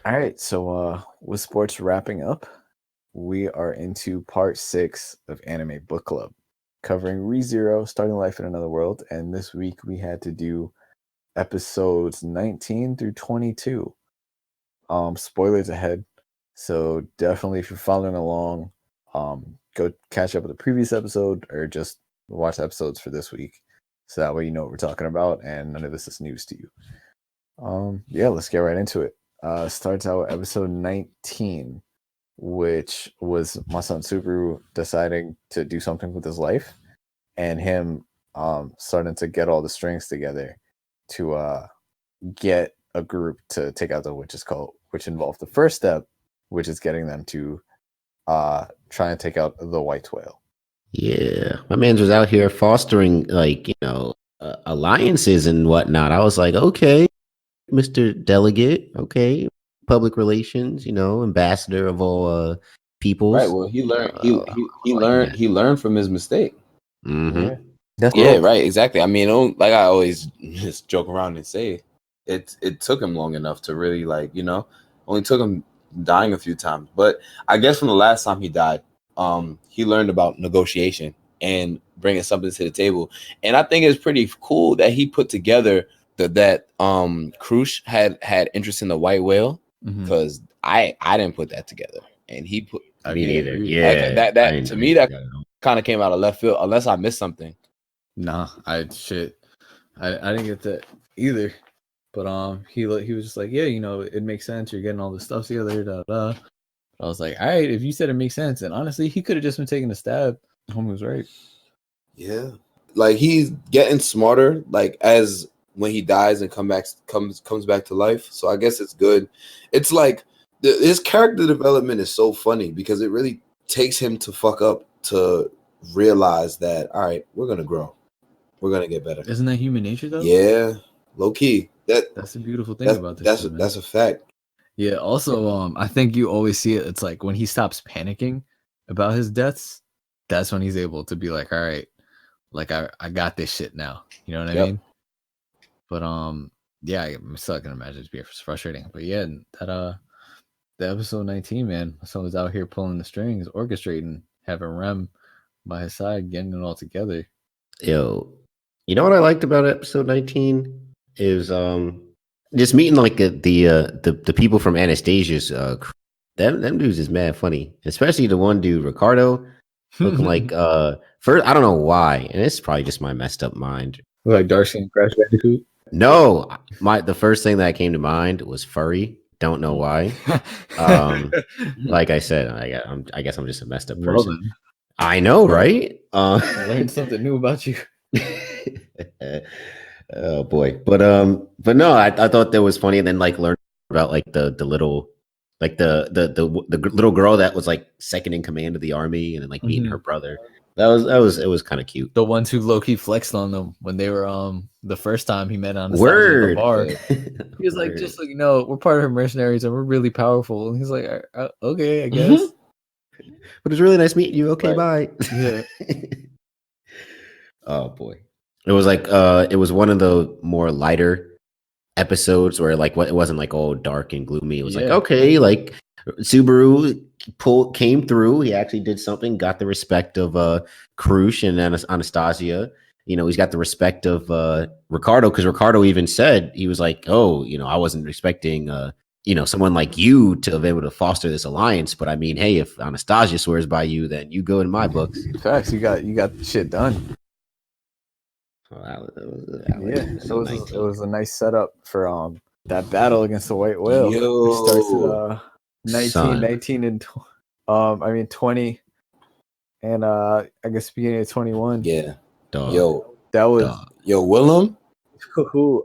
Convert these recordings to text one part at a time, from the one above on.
All right, so with sports wrapping up, we are into part 6 of Anime Book Club, covering ReZero, Starting Life in Another World, and this week we had to do episodes 19 through 22. Spoilers ahead, so definitely if you're following along, go catch up with the previous episode or just watch episodes for this week, so that way you know what we're talking about and none of this is news to you. Yeah, let's get right into it. Starts out with episode 19, which was my son Subaru deciding to do something with his life, and him starting to get all the strings together to get a group to take out the witch's cult, which involved the first step, which is getting them to try and take out the white whale. Yeah, my man's was out here fostering alliances and whatnot. I was like, okay, Mr. Delegate, okay, public relations, ambassador of all peoples. Right. Well, he learned. He learned from his mistake. Mm-hmm. Yeah. Right. Exactly. I mean, like I always just joke around and say, it took him long enough to really only took him dying a few times. But I guess from the last time he died, he learned about negotiation and bringing something to the table. And I think it's pretty cool that he put together that Krush had interest in the white whale, because I didn't put that together, and he put me neither. Yeah, that to me that kind of came out of left field, unless I missed something. Nah, I didn't get that either. But he was just like, yeah, it makes sense. You're getting all this stuff together. Da, da. I was like, all right, if you said it makes sense, and honestly, he could have just been taking a stab. Homie was right. Yeah, like he's getting smarter, like as when he dies and comes back to life. So I guess it's good. It's like his character development is so funny because it really takes him to fuck up to realize that, all right, we're gonna grow, we're gonna get better. Isn't that human nature though? Yeah, low key. That's the beautiful thing about this. That's a fact. Yeah. Also, I think you always see it. It's like when he stops panicking about his deaths, that's when he's able to be like, all right, like I got this shit now. You know what I mean? But yeah, I still can imagine it being frustrating. But yeah, that the episode 19, man, someone's out here pulling the strings, orchestrating, having Rem by his side, getting it all together. Yo, you know what I liked about episode 19 is just meeting like the people from Anastasia's them dudes is mad funny, especially the one dude Ricardo looking like first I don't know why, and it's probably just my messed up mind. Like Darcy and Crash Bandicoot. No, the first thing that came to mind was furry. Don't know why. Like I said, I guess I'm just a messed up person. Well, I know, right? I learned something new about you. Oh boy, but no, I thought that was funny, and then like learn about like the little like the little girl that was like second in command of the army, and then like meeting her brother. It was kind of cute. The ones who low-key flexed on them when they were the first time he met on the bar. He was like, just so you know, we're part of her mercenaries and we're really powerful. And he's like, okay, I guess. But it's really nice meeting you. Okay, bye. Yeah. Oh boy. It was like it was one of the more lighter episodes where like it wasn't like all dark and gloomy. It was like, okay, like Subaru came through. He actually did something, got the respect of Krush and Anastasia. He's got the respect of Ricardo, because Ricardo even said, he was like, oh, I wasn't expecting someone like you to be able to foster this alliance, but I mean, hey, if Anastasia swears by you, then you go in my books. Facts, you got shit done. Well, it was a nice setup for that battle against the white whale. It starts at 19 and 20, and I guess beginning of 21. Yeah, dog. Yo, that was Willem.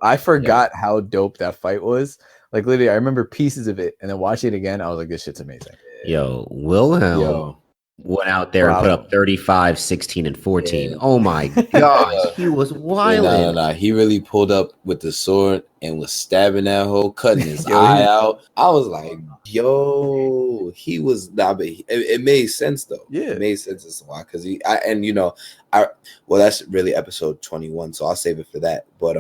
I forgot how dope that fight was. Like literally, I remember pieces of it, and then watching it again, I was like, "This shit's amazing." Yo, Wilhelm went out there and put up 35, 16, and 14. Yeah. Oh my gosh, he was wild. Nah. He really pulled up with the sword and was stabbing that hole, cutting his eye out. I was like, yo, he was. It made sense though. Yeah, it made sense as to why. Because well, that's really episode 21, so I'll save it for that. But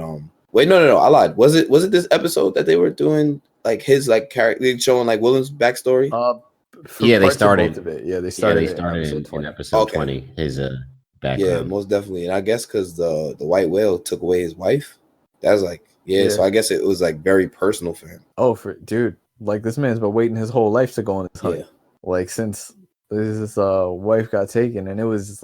Wait, no, I lied. Was it this episode that they were doing like his like character showing like Willem's backstory? For Yeah, they parts of started. both of it. Yeah, they Yeah, started they it in started episode in 20. episode Okay. 20. His Yeah, background. most definitely. And I guess because the white whale took away his wife, that was like Yeah. So I guess it was like very personal for him. Oh, dude, like this man's been waiting his whole life to go on this hunt. Yeah. Like since his wife got taken, and it was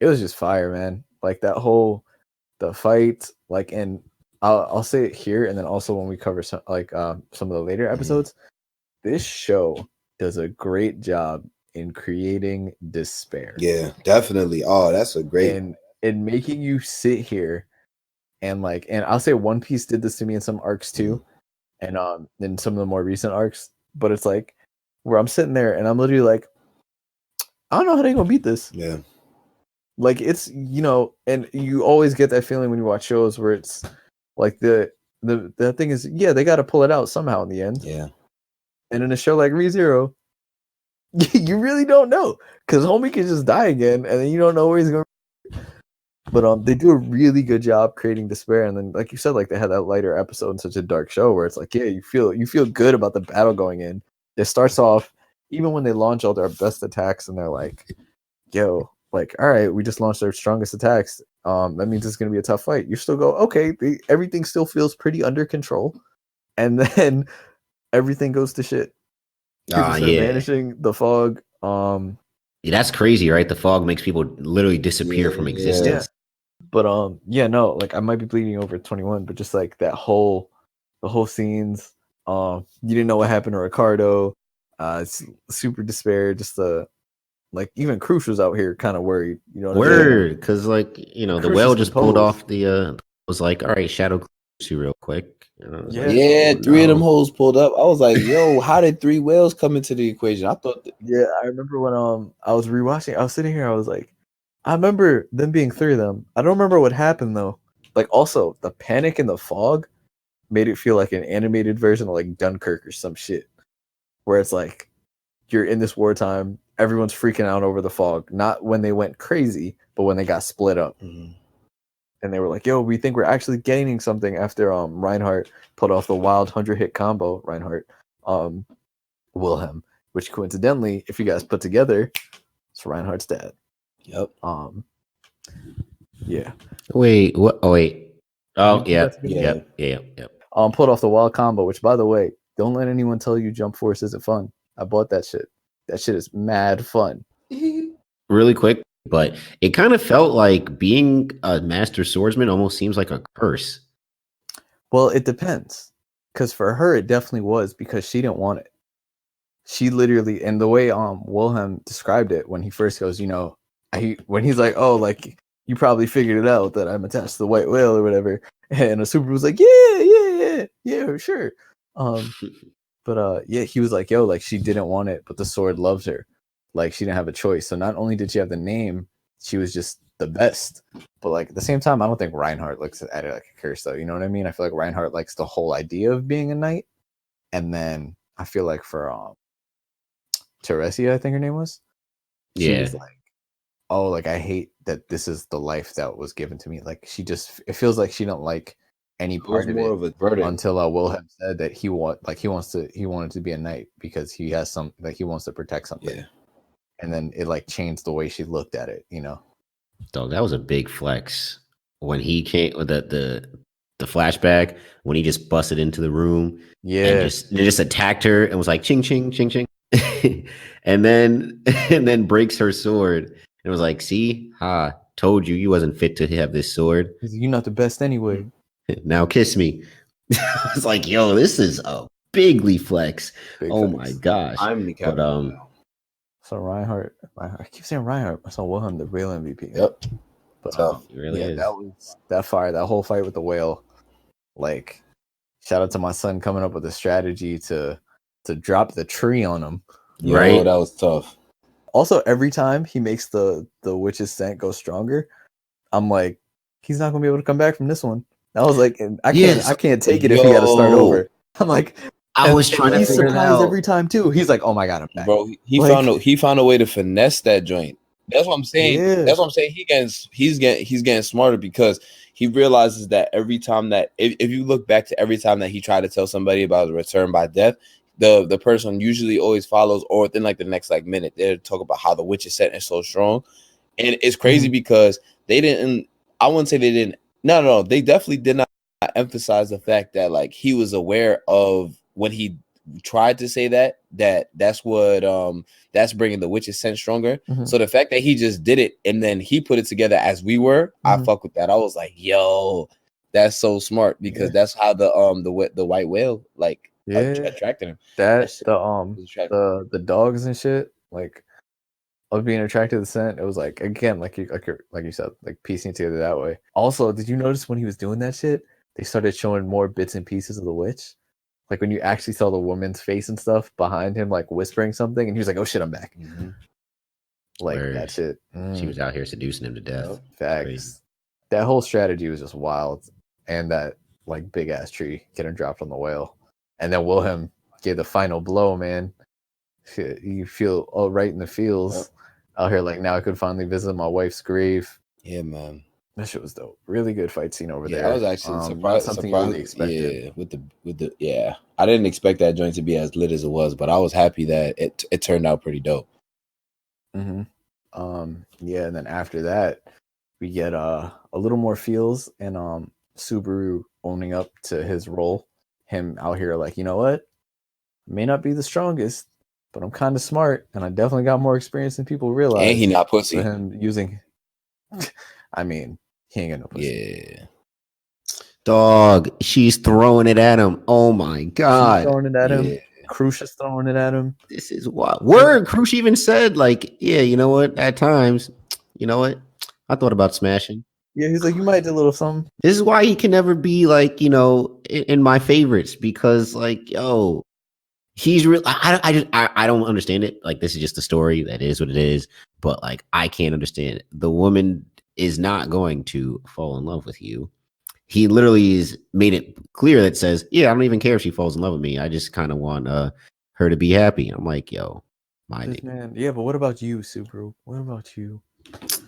just fire, man. Like the fight, like, and I'll say it here, and then also when we cover some of the later episodes, this show does a great job in creating despair. Yeah, definitely. Oh, that's a great and making you sit here and I'll say One Piece did this to me in some arcs too, and in some of the more recent arcs. But it's like where I'm sitting there and I'm literally like, I don't know how they're gonna beat this. Yeah. Like it's and you always get that feeling when you watch shows where it's like the thing is, yeah, they got to pull it out somehow in the end. Yeah. And in a show like ReZero, you really don't know because homie can just die again, and then you don't know where he's going. But they do a really good job creating despair, and then like you said, like they had that lighter episode in such a dark show where it's like, yeah, you feel good about the battle going in. It starts off even when they launch all their best attacks, and they're like, yo, like, all right, we just launched our strongest attacks. That means it's gonna be a tough fight. You still go, okay, everything still feels pretty under control, and then everything goes to shit. People start vanishing. The fog. Yeah, that's crazy, right? The fog makes people literally disappear from existence. Yeah. But yeah, no, like I might be bleeding over 21, but just like the whole scenes. You didn't know what happened to Ricardo. It's super despair. Just like even Crush was out here kind of worried. You know, word, because like the Crush whale is just pulled off the. Was like, all right, Shadow you real quick. Yeah, like, three of them hoes pulled up. I was like, yo, how did 3 whales come into the equation? I thought yeah, I remember when I was rewatching, I was sitting here, I was like, I remember them being 3 of them. I don't remember what happened though. Like also the panic in the fog made it feel like an animated version of like Dunkirk or some shit. Where it's like you're in this wartime, everyone's freaking out over the fog. Not when they went crazy, but when they got split up. Mm-hmm. And they were like, yo, we think we're actually gaining something after Reinhardt put off the wild 100-hit combo, Reinhardt, Wilhelm, which coincidentally, if you guys put together, it's Reinhardt's dad. Yep. Yeah. Wait, what? Oh, wait. Oh, yeah. Yep. Put off the wild combo, which by the way, don't let anyone tell you Jump Force isn't fun. I bought that shit. That shit is mad fun. Really quick, but it kind of felt like being a master swordsman almost seems like a curse. Well, it depends. Because for her, it definitely was because she didn't want it. She literally, and the way Wilhelm described it when he first goes, when he's like, oh, like, you probably figured it out that I'm attached to the white whale or whatever. And a super was like, yeah, sure. But yeah, he was like, yo, like, she didn't want it, but the sword loves her. Like, she didn't have a choice. So not only did she have the name, she was just the best. But like at the same time, I don't think Reinhardt looks at it like a curse, though. You know what I mean? I feel like Reinhardt likes the whole idea of being a knight. And then I feel like for Teresia, I think her name was. She was like, oh, like I hate that this is the life that was given to me. Like it feels like she don't like any part of it of a verdict until Wilhelm said that he wanted to be a knight because he has some, like, he wants to protect something. Yeah. And then it like changed the way she looked at it, Dog, that was a big flex when he came with the flashback when he just busted into the room, and just attacked her and was like ching ching ching ching, and then breaks her sword and was like, see, told you wasn't fit to have this sword. You're not the best anyway. Now kiss me. I was like, yo, this is a bigly flex. My gosh. I'm the captain. So Reinhardt, I keep saying Reinhardt. I saw Wilhelm the real MVP. Yep. But it really is. That whole fight with the whale. Like, shout out to my son coming up with a strategy to drop the tree on him. Right, that was tough. Also, every time he makes the witch's scent go stronger, I'm like, he's not gonna be able to come back from this one. I was like, I can't take it if he got to start over. I'm like, I was trying to figure it out every time too. He's like, oh my god, I'm back. Bro, he found a way to finesse that joint. That's what I'm saying. Yeah. That's what I'm saying. He's getting smarter because he realizes that every time that if you look back to every time that he tried to tell somebody about a return by death, the person usually always follows, or within like the next like minute, they talk about how the witch's scent is so strong. And it's crazy because they didn't, I wouldn't say they didn't. No, they definitely did not emphasize the fact that like he was aware of when he tried to say that's what that's bringing the witch's scent stronger. So the fact that he just did it and then he put it together as we were, I fuck with that. I was like, yo, that's so smart because that's how the white whale like attracted him. That's the dogs and shit like of being attracted to the scent. It was like again like you said, like piecing together that way. Also, did you notice when he was doing that shit, they started showing more bits and pieces of the witch? Like when you actually saw the woman's face and stuff behind him, like whispering something, and he was like, "Oh shit, I'm back." Like that shit. She was out here seducing him to death. Facts. Crazy. That whole strategy was just wild, and that like big ass tree getting dropped on the whale, and then Wilhelm gave the final blow. Man, you feel all right in the feels out here. Like now, I could finally visit my wife's grave. Yeah, man. That shit was dope. Really good fight scene over there. I was actually surprised. Something I really expected. Yeah, with the I didn't expect that joint to be as lit as it was, but I was happy that it turned out pretty dope. Yeah, and then after that, we get a little more feels and Subaru owning up to his role. Him out here like, you know what? I may not be the strongest, but I'm kind of smart, and I definitely got more experience than people realize. And he not pussy. For him using, I mean. He ain't got no pussy. Yeah. Dog, she's throwing it at him. Oh my God. She's throwing it at him. Crucia's throwing it at him. This is what Crucia even said, like, yeah, you know what? At times, you know what? I thought about smashing. Yeah, he's like, you might do a little something. This is why he can never be like, you know, in my favorites, because like, yo, he's real. I don't understand it. Like, this is just a story. That is what it is. But like, I can't understand it. The woman is not going to fall in love with you. He literally is made it clear that says, yeah, I don't even care if she falls in love with me. I just kind of want her to be happy. I'm like, yo, my man. Yeah, but what about you, Subaru? What about you?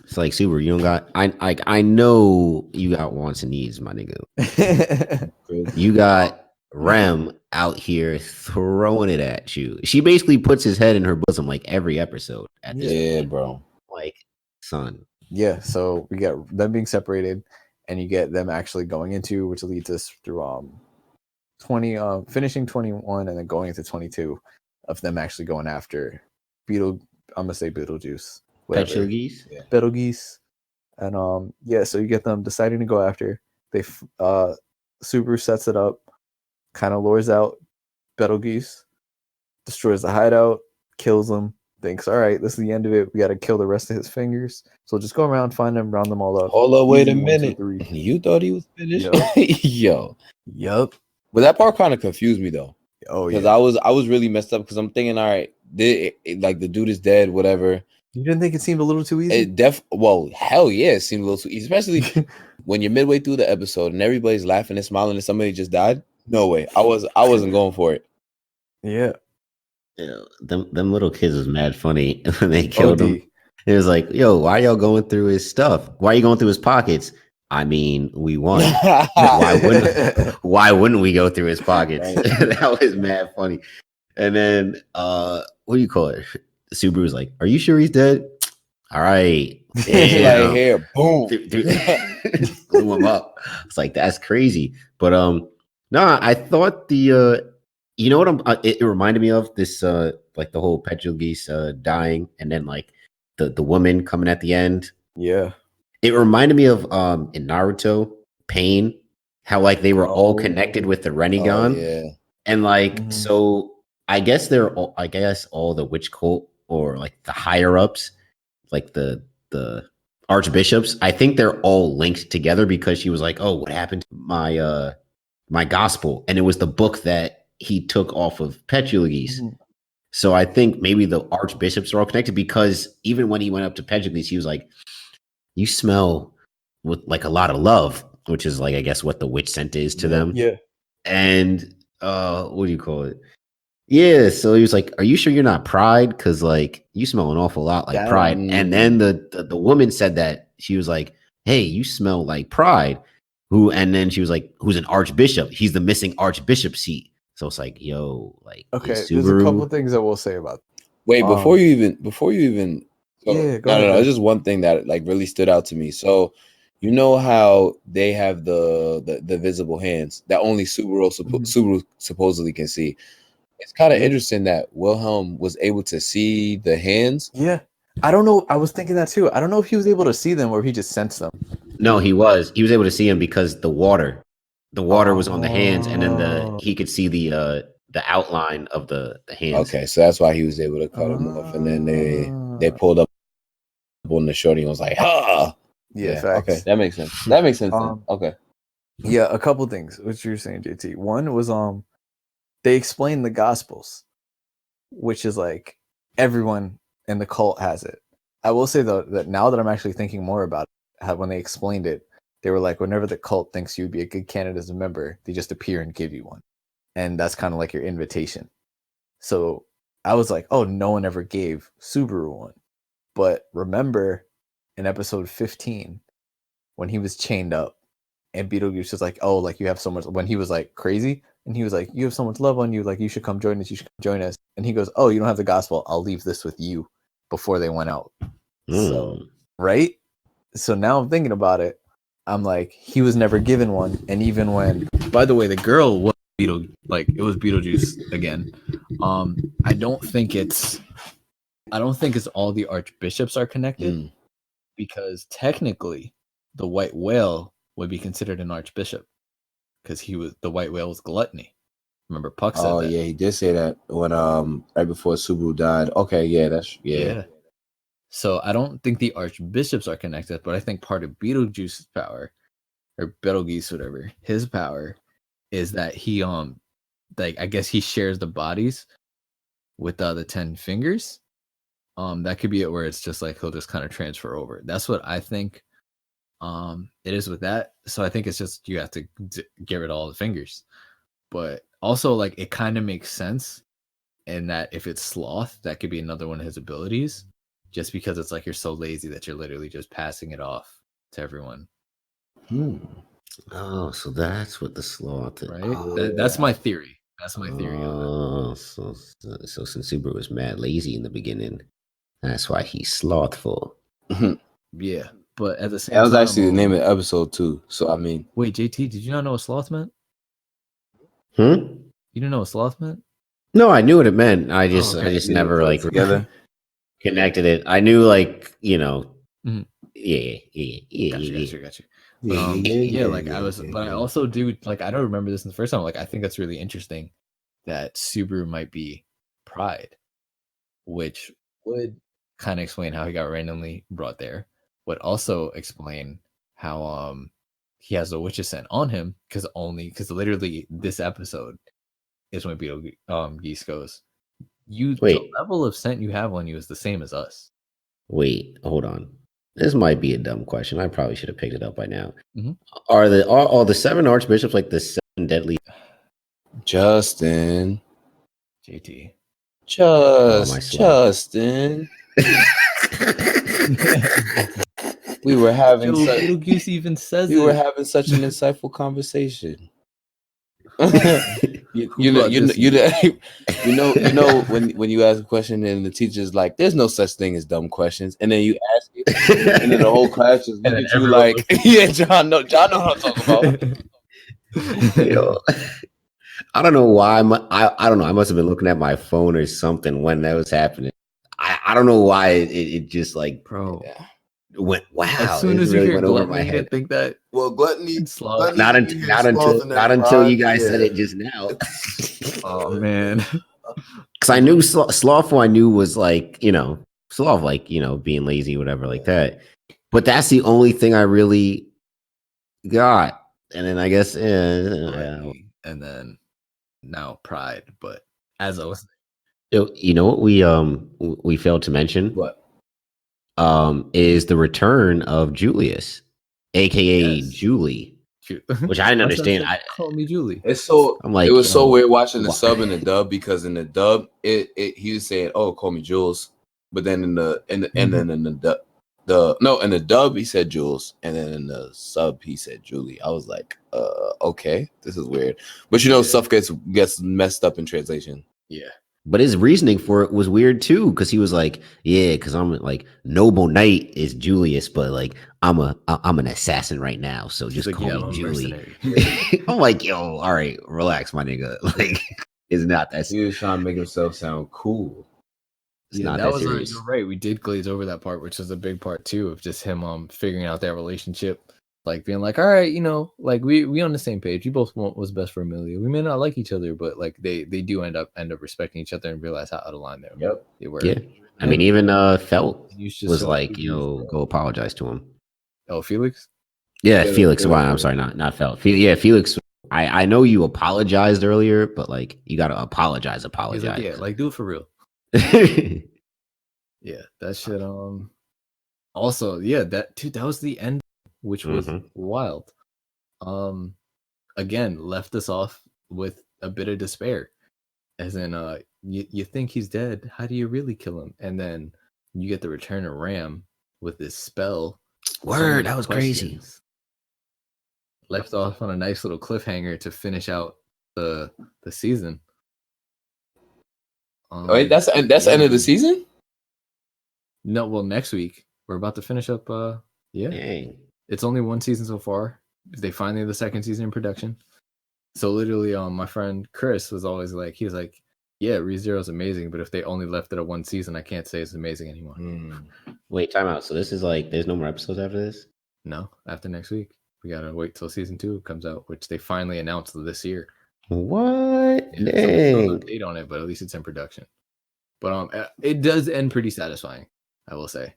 It's like, Subaru, you don't got. I know you got wants and needs, my nigga. You got Rem out here throwing it at you. She basically puts his head in her bosom like every episode. At this point. Bro. Like, son. Yeah, so we get them being separated, and you get them actually going into, which leads us through finishing 21 and then going into 22 of them actually going after I'm gonna say Beetlejuice. Betelgeuse? Yeah. Betelgeuse. And so you get them deciding to go after. They Subaru sets it up, kind of lures out Betelgeuse, destroys the hideout, kills them. Thinks, all right, this is the end of it. We got to kill the rest of his fingers. So just go around, find them, round them all up. Hold up, wait a minute. 1, 2, 3. You thought he was finished? Yo. Yup. But that part kind of confused me though. Oh yeah. Because I was really messed up because I'm thinking, all right, like the dude is dead, whatever. You didn't think it seemed a little too easy? Well, hell yeah, it seemed a little too easy, especially when you're midway through the episode and everybody's laughing and smiling and somebody just died. No way. I wasn't going for it. Yeah. You know, them little kids was mad funny when they killed him. It was like, yo, why y'all going through his stuff? Why are you going through his pockets? I mean, we won. Why wouldn't we go through his pockets? That was mad funny. And then what do you call it? Subaru was like, are you sure he's dead? All right. Right here, boom. Blew him up. It's like, that's crazy. But I thought you know what it reminded me of this like the whole Betelgeuse dying and then like the woman coming at the end. Yeah. It reminded me of in Naruto, Pain, how like they were all connected with the Rinnegan. Yeah. And like so I guess all the witch cult or like the higher ups, like the archbishops, I think they're all linked together because she was like, oh, what happened to my gospel? And it was the book that he took off of Betelgeuse. So I think maybe the archbishops are all connected because even when he went up to Betelgeuse, he was like, you smell with like a lot of love, which is like, I guess what the witch scent is to them. Yeah. And what do you call it? Yeah, so he was like, "Are you sure you're not Pride? Because like you smell an awful lot like Pride." And then the woman said that she was like, "Hey, you smell like Pride." And then she was like, "Who's an archbishop? He's the missing archbishop seat." So it's like, yo, like Okay, there's a couple things that we'll say about. Wait, before you even. So, yeah, no. It's just one thing that like really stood out to me. So, you know how they have the visible hands that only Subaru supposedly can see. It's kind of interesting that Wilhelm was able to see the hands. Yeah. I don't know. I was thinking that too. I don't know if he was able to see them or if he just sensed them. No, he was. He was able to see him because the water was on the hands, and then he could see the outline of the hands. Okay, so that's why he was able to cut them off, and then they pulled up on the shorty and was like, "Ha!" Yeah, facts. Okay, that makes sense. That makes sense. Okay. Yeah, a couple things. What you're saying, JT. One was they explained the Gospels, which is like everyone in the cult has it. I will say though that now that I'm actually thinking more about it, how when they explained it, they were like, whenever the cult thinks you'd be a good candidate as a member, they just appear and give you one, and that's kind of like your invitation. So I was like, oh, no one ever gave Subaru one, but remember in episode 15 when he was chained up and Beetlejuice was like, oh, like you have so much, when he was like crazy and he was like, you have so much love on you, like you should come join us, and he goes, oh, you don't have the gospel, I'll leave this with you, before they went out. So right, so now I'm thinking about it, I'm like, he was never given one. And even when, by the way, the girl was it was Beetlejuice again. I don't think it's all the archbishops are connected, because technically the white whale would be considered an archbishop because the white whale was gluttony. Remember Puck said that. Oh yeah, he did say that when right before Subaru died. Okay, yeah, that's yeah. So I don't think the archbishops are connected, but I think part of Beetlejuice's power, or Betelgeuse, whatever, his power is that he like I guess he shares the bodies with the 10 fingers. That could be it, where it's just like he'll just kind of transfer over. That's what I think it is with that. So I think it's just you have to get rid of all the fingers. But also, like, it kind of makes sense in that if it's sloth, that could be another one of his abilities, just because it's like you're so lazy that you're literally just passing it off to everyone. Oh, so that's what the sloth is. Right? That's my theory. That's my theory. Oh, so since Subaru was mad lazy in the beginning, that's why he's slothful. Yeah, but at the same time, that was time, actually the name of the episode too. So I mean, wait, JT, did you not know what sloth meant? You didn't know what sloth meant? No, I knew what it meant. I just never like together connected it. I knew, like, you know, Gotcha. Yeah, like I was, but I also do, like, I don't remember this in the first time. Like, I think that's really interesting that Subaru might be Pride, which would kind of explain how he got randomly brought there. Would also explain how he has a witch's scent on him, because literally this episode is when Beetlegeese goes, the level of scent you have on you is the same as us. Wait, hold on. This might be a dumb question. I probably should have picked it up by now. Are the 7 archbishops like the 7 deadly? Justin, JT, Justin. We were having Beetlejuice even says we were having such an insightful conversation. you know when you ask a question and the teacher's like, there's no such thing as dumb questions, and then you ask it, and then the whole class just look at you like, yeah, John know what I'm talking about. I don't know why I don't know, I must have been looking at my phone or something when that was happening. I don't know why it just like, bro, went, wow. As soon as really you hear went over my head. Think that gluttony, not until you guys said it just now. Oh man, because I knew slothful. I knew was like, you know, sloth, like, you know, being lazy, whatever, like that. But that's the only thing I really got. And then I guess, and then now Pride. But as I was, you know what we failed to mention? What? Is the return of Julius, aka Julie. which I didn't understand. Call me Julie. It's so I'm like, it was so weird watching the why? sub and the dub, because in the dub he was saying, "Oh, call me Jules," but then in the dub he said Jules, and then in the sub he said Julie. I was like, okay, this is weird. But stuff gets messed up in translation. Yeah. But his reasoning for it was weird too, because he was like, "Yeah, because I'm like Noble Knight is Julius, but like I'm an assassin right now, so He's just like, call I'm me a Julie." mercenary. I'm like, yo, all right, relax, my nigga. Like, it's not that. He was trying to make himself sound cool. It's not that serious. You're right. We did glaze over that part, which was a big part too of just him figuring out that relationship, like being like, all right, like we on the same page. We both want what's best for Amelia. We may not like each other, but like they do end up respecting each other and realize how out of line they were. Yeah. I mean, even Felt was was like, go apologize to him. Oh, Felix? Yeah, Felix. Well, I'm sorry, not Felt. Felix. I know you apologized earlier, but like you gotta apologize. He's like, yeah, like do it for real. Yeah, that shit. Also, yeah, that was the end, which was wild. Again, left us off with a bit of despair, as in, you think he's dead. How do you really kill him? And then you get the return of Ram with this spell. Word, that was crazy. Left off on a nice little cliffhanger to finish out the season. Wait, that's the end of the season? No, well, next week we're about to finish up. Yeah, Dang. It's only one season so far. They finally have the second season in production. So literally, my friend Chris was always like, he was like, "Yeah, ReZero is amazing, but if they only left it at one season, I can't say it's amazing anymore." Wait, time out. So this is like, there's no more episodes after this? No, after next week, we gotta wait till season 2 comes out, which they finally announced this year. What? Yeah, Dang. no date on it, but at least it's in production. But it does end pretty satisfying, I will say.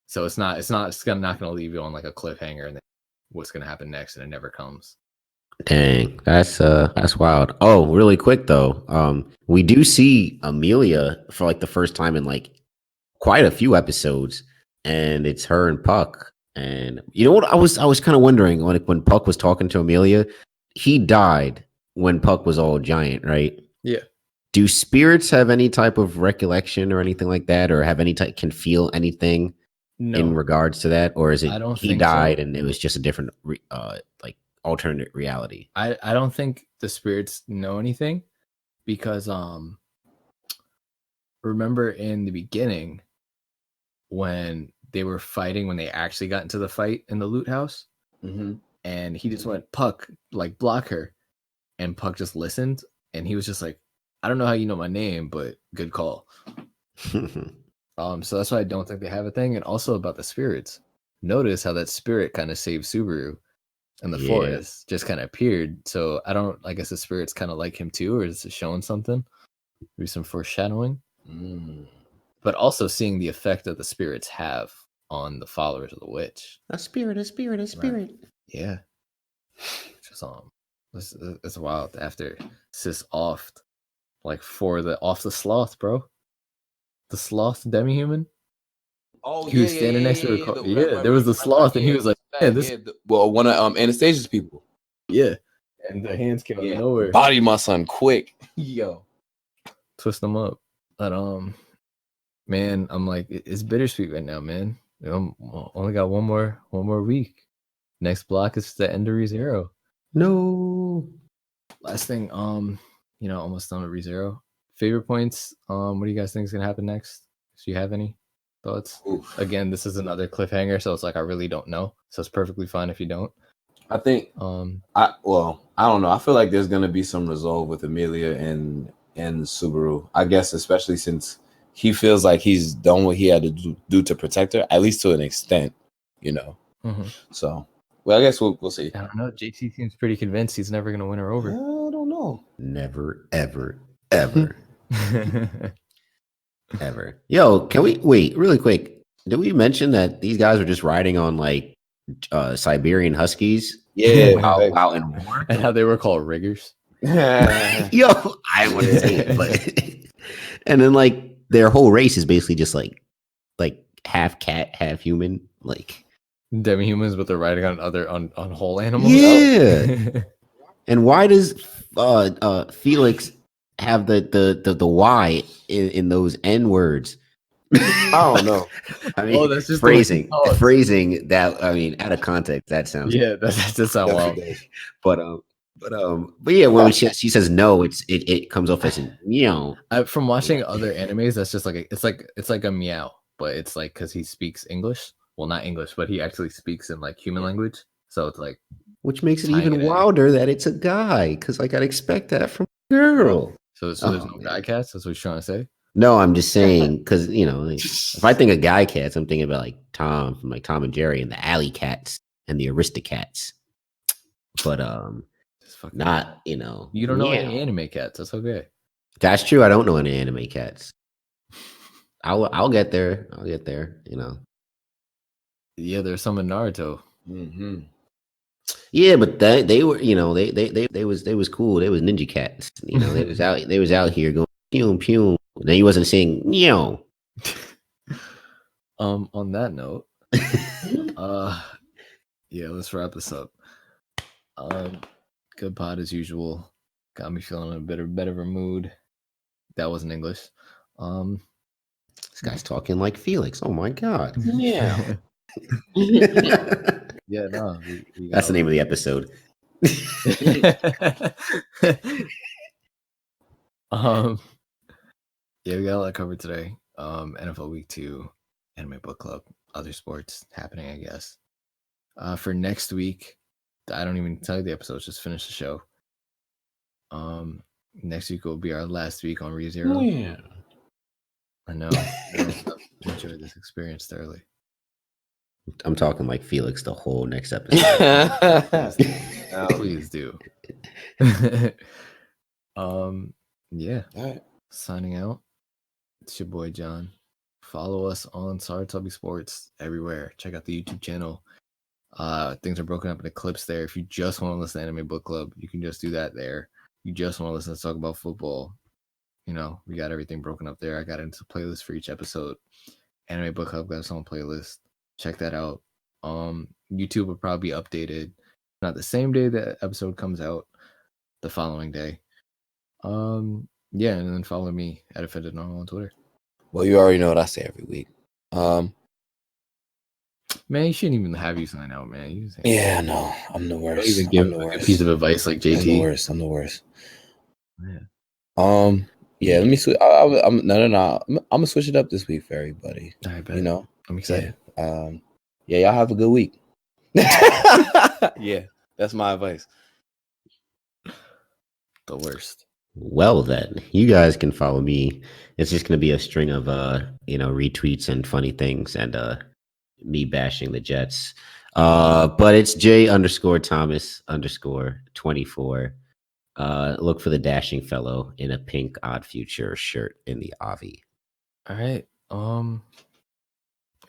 So it's not gonna leave you on like a cliffhanger and then what's gonna happen next, and it never comes. Dang, that's wild. Oh, really quick though, we do see Amelia for like the first time in like quite a few episodes, and it's her and Puck. And you know what? I was kind of wondering when Puck was talking to Amelia, he died when Puck was all giant, right? Yeah. Do spirits have any type of recollection or anything like that, or have can feel anything in regards to that, or is it he died and it was just a different like alternate reality? I don't think the spirits know anything, because remember in the beginning when they were fighting, when they actually got into the fight in the loot house, and he just went, Puck, like block her, and Puck just listened, and he was just like, I don't know how you know my name, but good call. So that's why I don't think they have a thing. And also about the spirits, notice how that spirit kind of saved Subaru in the forest, just kind of appeared. So I guess the spirits kind of like him too, or is it showing something? Maybe some foreshadowing. But also seeing the effect that the spirits have on the followers of the witch. A spirit. Right. Yeah. Just it's wild after Sis offed, like off the sloth, bro. The sloth demi-human. Oh, he was standing next to her. There was the sloth, and he was like, "Yeah, this." Well, one of Anastasia's people. Yeah, and the hands came out of nowhere. Body my son quick, yo. Twist them up, but man, I'm like, it's bittersweet right now, man. Only got one more week. Next block is the end of ReZero. No. Last thing, almost done with ReZero. Favorite points. What do you guys think is gonna happen next? Do you have any thoughts? Oof. Again, this is another cliffhanger, so it's like I really don't know. So it's perfectly fine if you don't. I think. I don't know. I feel like there's gonna be some resolve with Amelia and Subaru. I guess especially since he feels like he's done what he had to do to protect her, at least to an extent, So, well, I guess we'll see. I don't know. JT seems pretty convinced he's never gonna win her over. I don't know. Never, ever. Ever. Yo, can we wait really quick? Did we mention that these guys are just riding on like Siberian Huskies? Yeah, out in war, and how they were called riggers. Yo, I wouldn't say it, but and then like their whole race is basically just like half cat, half human. Like Demi-humans, but they're riding on whole animals. Yeah. And why does Felix have the Y in those N words? I don't know. I mean, that's just the way he talks. phrasing that. I mean, out of context, that sounds. Yeah, that does sound wild. But yeah, when she says no, it comes off as an meow. From watching other animes, that's just like it's like a meow, but it's like because he speaks English. Well, not English, but he actually speaks in like human language. So it's like, which makes it tying even it in. wilder that it's a guy, because like I'd expect that from a girl. So there's no guy cats. That's what he's trying to say. No, I'm just saying because if I think of guy cats, I'm thinking about like Tom from like Tom and Jerry and the Alley Cats and the Aristocats. But not you don't know any anime cats. That's okay. That's true. I don't know any anime cats. I'll get there. Yeah, there's some in Naruto. Mm-hmm. Yeah, but they were they was cool. They was ninja cats. They was out here going pew pew. Then he wasn't saying meow. On that note, yeah, let's wrap this up. Good pod as usual. Got me feeling in a better of a mood. That wasn't English. This guy's talking like Felix. Oh my god. Yeah. Yeah, no. That's the name of the episode. Yeah, we got a lot covered today. NFL Week 2, Anime Book Club, other sports happening, I guess. For next week, I don't even tell you the episodes, just finish the show. Next week will be our last week on ReZero. Yeah. I know. Enjoy this experience thoroughly. I'm talking like Felix the whole next episode. Please do. Yeah. All right. Signing out. It's your boy John. Follow us on Sarutobi Sports everywhere. Check out the YouTube channel. Things are broken up into clips there. If you just want to listen to Anime Book Club, you can just do that there. You just want to listen to talk about football. We got everything broken up there. I got into playlists for each episode. Anime Book Club got its own playlist. Check that out. YouTube will probably be updated, not the same day the episode comes out, the following day. Yeah, and then follow me at Offended Normal on Twitter. Well, you already know what I say every week. Man, you shouldn't even have you sign out, man. Yeah, no, I'm the worst. Don't even give a piece of advice like JT. I'm the worst. Yeah. Yeah. Let me switch. I'm gonna switch it up this week for everybody. All right, bet. I'm excited. Yeah, y'all have a good week. Yeah, that's my advice. The worst. Well, then you guys can follow me. It's just going to be a string of retweets and funny things and me bashing the Jets. But it's J_Thomas_24. Look for the dashing fellow in a pink Odd Future shirt in the Avi. All right.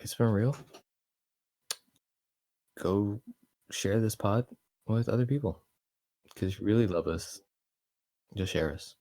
It's been real. Go share this pod with other people because you really love us. Just share us.